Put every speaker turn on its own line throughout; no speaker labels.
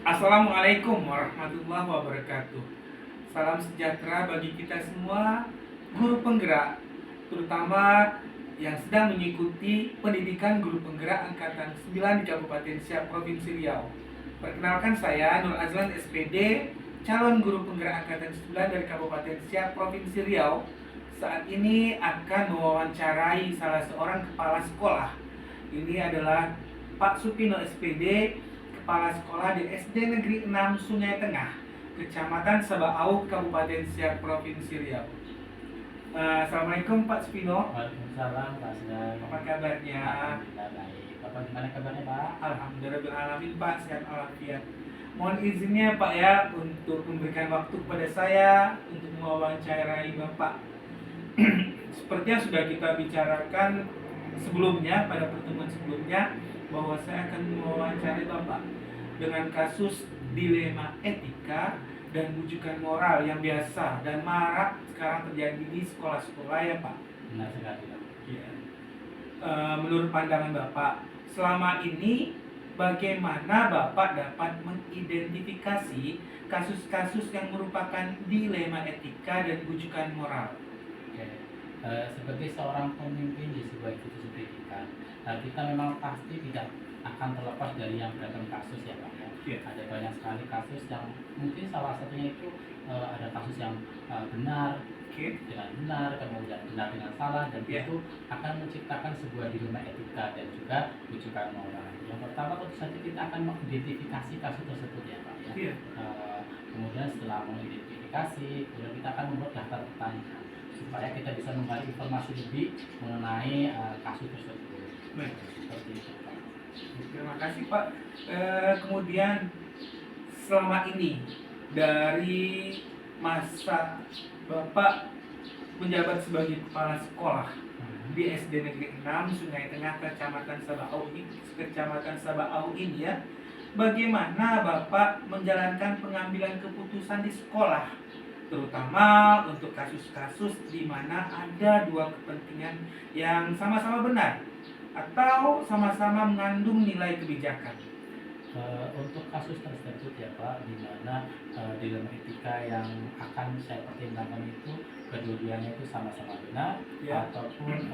Assalamualaikum warahmatullahi wabarakatuh. Salam sejahtera bagi kita semua guru penggerak, terutama yang sedang mengikuti pendidikan guru penggerak angkatan 9 di Kabupaten Siak, Provinsi Riau. Perkenalkan, saya Nur Azlan SPD, calon guru penggerak angkatan 9 dari Kabupaten Siak, Provinsi Riau. Saat ini akan mewawancarai salah seorang kepala sekolah. Ini adalah Pak Supino SPD, Kepala Sekolah di SD Negeri 6 Sungai Tengah, Kecamatan Sabaau, Kabupaten Siak, Provinsi Riau. Assalamualaikum Pak Supino.
Waalaikumsalam Pak Sedang.
Apa kabarnya?
Alhamdulillah baik. Bapak gimana kabarnya Pak?
Alhamdulillah Pak, sehat walafiat. Mohon izinnya Pak ya untuk memberikan waktu kepada saya untuk mewawancarai Bapak. Seperti yang sudah kita bicarakan sebelumnya, pada pertemuan sebelumnya, bahwa saya akan mewawancarai Bapak dengan kasus dilema etika dan rujukan moral yang biasa dan marak sekarang terjadi di sekolah-sekolah ya Pak.
Benar sekali Pak.
Ya. Menurut pandangan Bapak, selama ini bagaimana Bapak dapat mengidentifikasi kasus-kasus yang merupakan dilema etika dan rujukan moral?
Oke. Sebagai seorang pemimpin di sebuah institusi pendidikan, kita memang pasti tidak akan terlepas dari yang beragam kasus ya Pak ya.
Yeah.
Ada banyak sekali kasus yang mungkin salah satunya itu ada kasus yang benar dengan benar, kemudian benar dengan salah, dan itu akan menciptakan sebuah dilema etika dan juga rujukan moral. Yang pertama tentu saja kita akan mengidentifikasi kasus tersebut ya Pak ya. Kemudian setelah mengidentifikasi, kemudian kita akan membuat daftar pertanyaan supaya kita bisa menggali informasi lebih mengenai kasus tersebut. Seperti itu Pak.
Terima kasih Pak. Kemudian selama ini dari masa Bapak menjabat sebagai kepala sekolah di SD Negeri 6 Sungai Tengah Kecamatan Sabaau ini ya, bagaimana Bapak menjalankan pengambilan keputusan di sekolah, terutama untuk kasus-kasus di mana ada dua kepentingan yang sama-sama benar atau sama-sama mengandung nilai kebijakan?
Untuk kasus tersebut ya Pak, di mana dilema etika yang akan saya pertimbangkan itu kedua-duanya itu sama-sama benar ataupun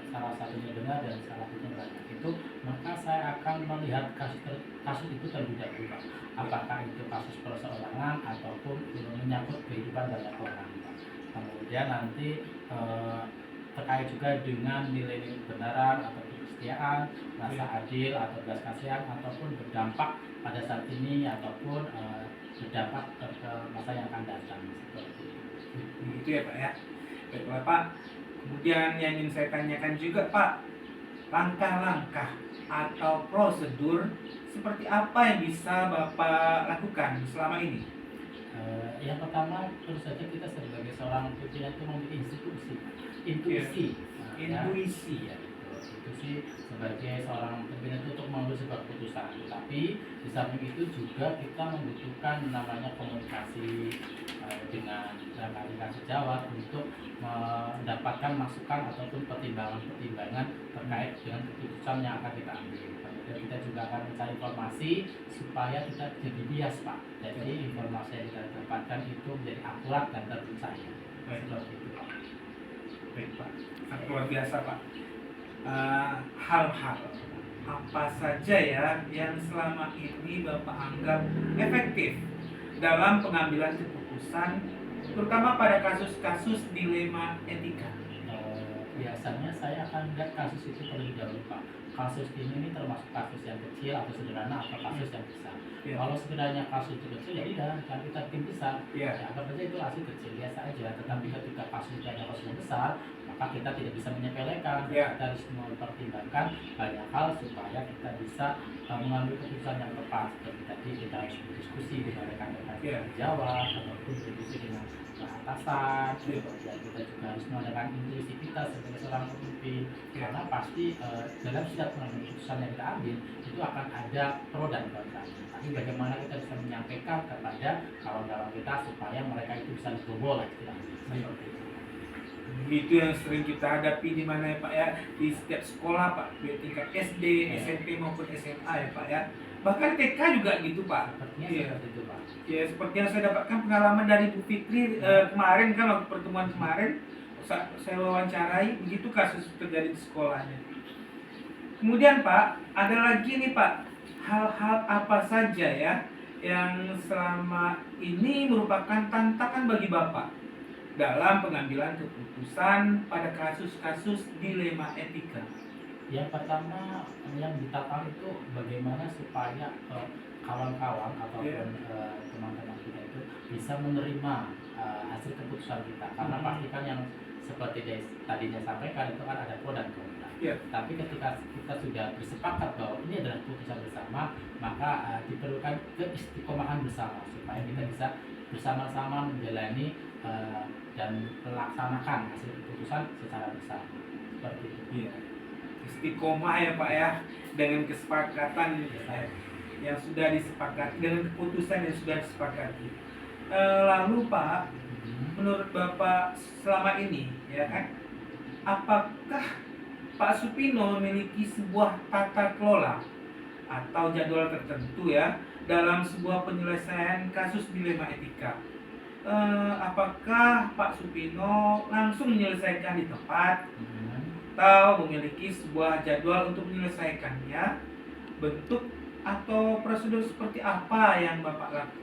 salah satunya benar dan salah satunya banyak itu, maka saya akan melihat kasus itu terlebih dahulu Pak. Apakah itu kasus perseorangan ataupun menyangkut kehidupan banyak orang Pak. Kemudian nanti terkait juga dengan nilai-nilai kebenaran atau kesetiaan, rasa adil atau belas kasihan, ataupun berdampak pada saat ini ataupun berdampak ke masa yang akan datang, seperti itu.
Begitu ya Pak ya. Baiklah Pak. Kemudian yang ingin saya tanyakan juga Pak, langkah-langkah atau prosedur seperti apa yang bisa Bapak lakukan selama ini?
Yang pertama tentu saja kita sebagai seorang pimpinan itu memiliki intuisi ya, intuisi sebagai seorang pimpinan itu untuk mengambil sebuah keputusan. Tetapi di samping itu juga kita membutuhkan namanya komunikasi dengan rekan-rekan sejawat untuk mendapatkan masukan ataupun pertimbangan terkait dengan keputusan yang akan kita ambil. Kemudian kita juga akan mencari informasi supaya kita jadi bias Pak. Jadi informasi yang kita dapatkan itu menjadi akurat dan terpercaya. Seperti itu Pak.
Baik Pak, luar biasa Pak. Hal-hal apa saja ya yang selama ini Bapak anggap efektif dalam pengambilan keputusan, terutama pada kasus-kasus dilema etika?
Biasanya saya akan lihat kasus itu terlebih dahulu Pak. Kasus ini termasuk kasus yang kecil atau sederhana atau kasus yang besar. Kalau sebenarnya kasus itu kecil ya udah, kan kita bikin besar. Ya, anggap saja itu kasus kecil biasa aja. Tetapi ketika kasus itu ada kasus yang besar, maka kita tidak bisa menyepelekan. Kita harus mempertimbangkan banyak hal supaya kita bisa mengambil keputusan yang tepat. Seperti tadi kita harus berdiskusi dengan rekan-rekan sejawat ataupun berdiskusi dengan atasan. Kemudian kita juga harus menggunakan intuisi kita sebagai seorang pemimpin, karena pasti dalam setiap pengambilan keputusan yang kita ambil itu akan ada pro dan kontra. Tapi bagaimana kita bisa menyampaikan kepada kawan-kawan kita supaya mereka itu bisa dibawa istilahnya. Seperti itu.
Itu yang sering kita hadapi di mana ya Pak ya, di setiap sekolah Pak, di tingkat SD, SMP maupun SMA ya Pak ya. Bahkan TK juga gitu Pak.
Sepertinya
Iya.
seperti itu Pak.
Ya seperti yang saya dapatkan pengalaman dari Bu Fitri kemarin kan waktu pertemuan kemarin saya wawancarai, begitu kasus terjadi di sekolahnya. Kemudian Pak, ada lagi nih Pak, hal-hal apa saja ya yang selama ini merupakan tantangan bagi Bapak dalam pengambilan keputusan pada kasus-kasus dilema etika?
Yang pertama yang ditantang itu bagaimana supaya kawan-kawan ataupun teman-teman kita itu bisa menerima hasil keputusan kita, karena pastikan yang seperti tadinya sampaikan itu kan ada pro dan kontra.
Ya.
Tapi ketika kita sudah bersepakat bahwa ini adalah keputusan bersama, maka diperlukan keistiqomahan bersama supaya kita bisa bersama-sama menjalani dan melaksanakan hasil keputusan secara bersama. Seperti itu.
Iya. Istiqomah ya Pak ya, dengan kesepakatan yang sudah disepakati, dengan keputusan yang sudah disepakati. Lalu Pak, menurut Bapak selama ini ya kan, apakah Pak Supino memiliki sebuah tata kelola atau jadwal tertentu ya dalam sebuah penyelesaian kasus dilema etika? Apakah Pak Supino langsung menyelesaikan di tempat atau memiliki sebuah jadwal untuk menyelesaikannya? Bentuk atau prosedur seperti apa yang Bapak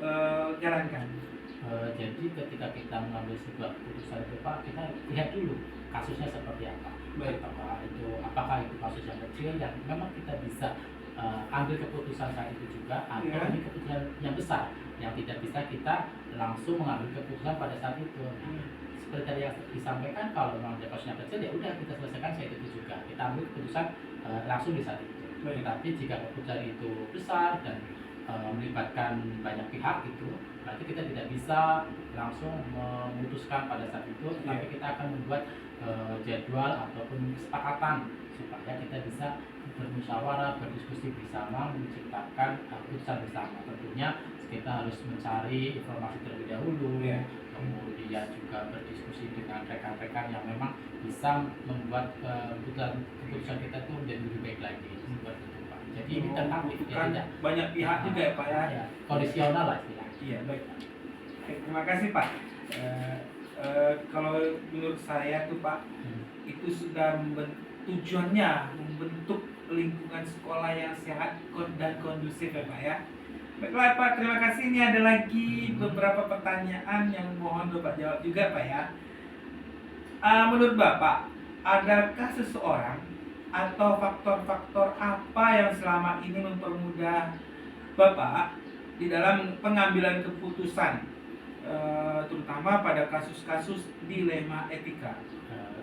jalankan?
Jadi ketika kita mengambil sebuah keputusan itu Pak, kita lihat dulu kasusnya seperti apa.
Baik.
Apakah itu kasus yang kecil yang memang kita bisa ambil keputusan saat itu juga, atau ini keputusan yang besar yang tidak bisa kita langsung mengambil keputusan pada saat itu. Seperti tadi yang disampaikan, kalau memang kasusnya kecil ya udah kita selesaikan saat itu juga, kita ambil keputusan langsung di saat itu. Tetapi jika keputusan itu besar dan melibatkan banyak pihak itu, berarti kita tidak bisa langsung memutuskan pada saat itu, tapi kita akan membuat jadwal ataupun kesepakatan supaya kita bisa bermusyawarah, berdiskusi bersama, menciptakan keputusan bersama. Tentunya kita harus mencari informasi terlebih dahulu, kemudian juga berdiskusi dengan rekan-rekan yang memang bisa membuat keputusan kita itu menjadi lebih baik lagi. Seperti itu Pak. Jadi ini tentang
banyak pihak juga ya Pak ya.
Kondisional lah istilahnya.
Iya baik. Terima kasih Pak. Kalau menurut saya tuh Pak, itu sudah tujuannya membentuk lingkungan sekolah yang sehat dan kondusif ya Pak ya. Baiklah Pak, terima kasih. Ini ada lagi beberapa pertanyaan yang mohon Bapak jawab juga Pak ya. Menurut Bapak, adakah seseorang atau faktor-faktor apa yang selama ini mempermudah Bapak di dalam pengambilan keputusan, terutama pada kasus-kasus dilema etika?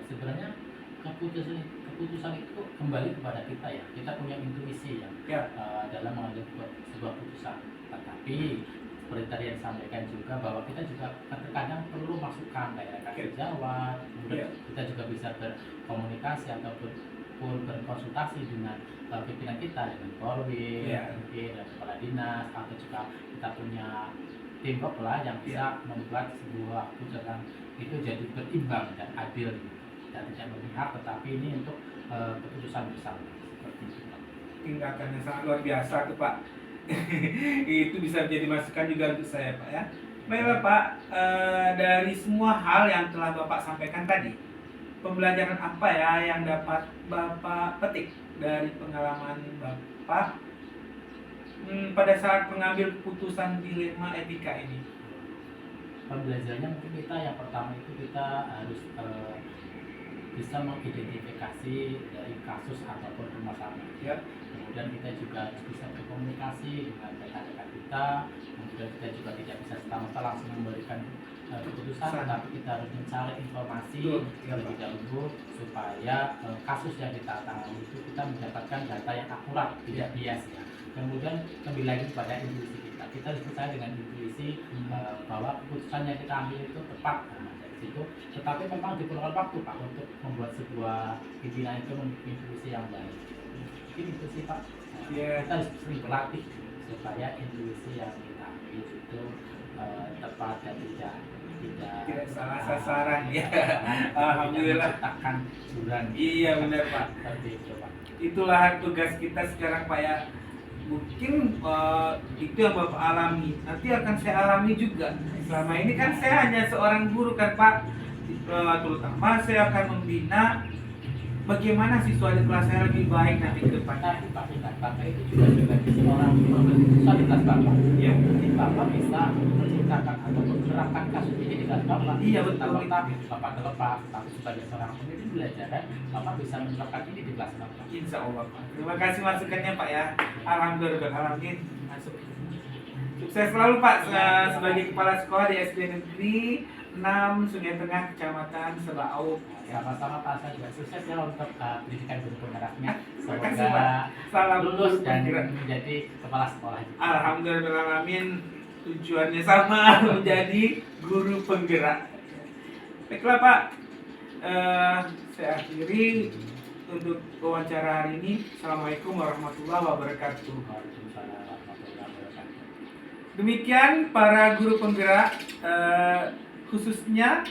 Sebenarnya keputusan itu kembali kepada kita ya. Kita punya intuisi ya. Dalam mengambil sebuah keputusan. Tetapi seperti tadi yang disampaikan juga bahwa kita juga terkadang perlu masukan dari rekan sejawat. Kemudian kita juga bisa berkomunikasi ataupun berkonsultasi dengan pimpinan kita, dengan Korwil, mungkin dengan kepala dinas, atau juga kita punya tim lah yang bisa membuat sebuah keputusan itu jadi berimbang dan adil gitu. Dan tidak memihak, tetapi ini untuk keputusan bersama seperti itu.
Tindakannya sangat luar biasa tuh Pak. Itu bisa menjadi masukan juga untuk saya Pak ya. Baiklah Pak, dari semua hal yang telah Bapak sampaikan tadi, pembelajaran apa ya yang dapat Bapak petik dari pengalaman Bapak pada saat mengambil keputusan dilema etika ini?
Pembelajarannya mungkin kita yang pertama itu kita harus bisa mengidentifikasi dari kasus ataupun permasalahan. Kemudian kita juga harus bisa berkomunikasi dengan rekan-rekan kita. Kemudian kita juga tidak bisa serta-merta langsung memberikan keputusan, tapi kita harus mencari informasi terlebih dahulu supaya kasus yang kita tangani itu kita mendapatkan data yang akurat, tidak bias ya. Kemudian kembali lagi kepada intuisi kita. Kita harus percaya dengan intuisi bahwa keputusan yang kita ambil itu tepat. Itu, tetapi memang diperlukan waktu Pak untuk membuat sebuah pimpinan itu memiliki intuisi yang baik. Mungkin itu sih Pak. Kita harus sering berlatih supaya intuisi yang kita ambil itu tepat dan tidak
salah sasaran ya. Alhamdulillah.
Menciptakan jurang.
Iya benar Pak.
Seperti itu Pak.
Itulah tugas kita sekarang Pak ya. mungkin itu yang Bapak alami, nanti akan saya alami juga. Selama ini kan saya hanya seorang guru kan Pak. Terutama saya akan membina bagaimana siswa di kelas saya lebih baik nanti ke depannya.
Tapi Pak ingat, Bapak itu juga sebagai seorang siswa di kelas Bapak.
Iya.
Jadi Bapak bisa menciptakan atau menerapkan kasus ini di kelas Bapak.
Iya, betul.
Bapak terlepas, tapi sebagai seorang pemimpin belajar, Bapak bisa menerapkan ini di kelas Bapak.
Insya Allah Pak. Terima kasih masukannya Pak ya. Alhamdulillah, alamin. Masuk. Sukses selalu Pak sebagai kepala sekolah di SD Negeri 6 Sungai Tengah, Kecamatan Sebaau.
Sama-sama Pak, saya juga sukses ya untuk pendidikan guru penggeraknya.
Terima kasih,
Semoga
Pak. Salam
lulus
guru
dan
penggerak.
menjadi kepala sekolah.
Alhamdulillah, alamin. Tujuannya sama, menjadi guru penggerak. Baiklah Pak, saya akhiri untuk wawancara hari ini. Assalamualaikum warahmatullahi wabarakatuh.
Waalaikumsalam warahmatullahi wabarakatuh.
Demikian para guru penggerak, khususnya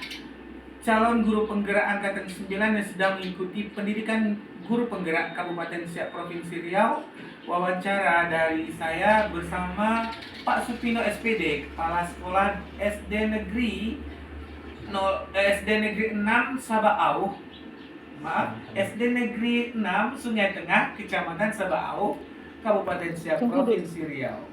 calon guru penggerak angkatan 9 yang sedang mengikuti pendidikan guru penggerak Kabupaten Siak Provinsi Riau. Wawancara dari saya bersama Pak Supino SPD, Kepala Sekolah SD Negeri 6 Sabaau. Maaf, SD Negeri 6 Sungai Tengah, Kecamatan Sabaau, Kabupaten Siak Provinsi Riau.